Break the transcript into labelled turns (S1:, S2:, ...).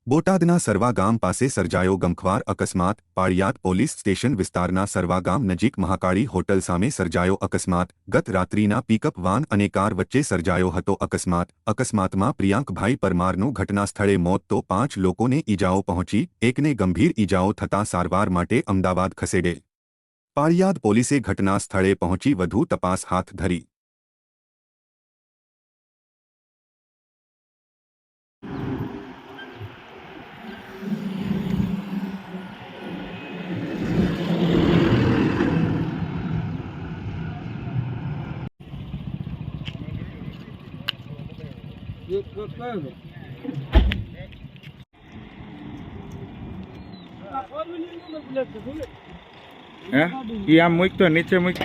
S1: બોટાદના સરવા ગામ પાસે સર્જાયો ગમખ્વાર અકસ્માત। પાળિયાદ પોલીસ સ્ટેશન વિસ્તારના સરવા ગામ નજીક મહાકાળી હોટલ સામે સર્જાયો અકસ્માત। ગત રાત્રિના પિકઅપ વાન અને કાર વચ્ચે સર્જાયો હતો અકસ્માતમાં પ્રિયાંકભાઈ પરમારનું ઘટનાસ્થળે મોત તો 5 લોકોને ઈજાઓ પહોંચી, એકને ગંભીર ઈજાઓ થતાં સારવાર માટે અમદાવાદ ખસેડે। પાળિયાદ પોલીસે ઘટનાસ્થળે પહોંચી વધુ તપાસ હાથ ધરી।
S2: ये आम मूक तो नीचे मूक।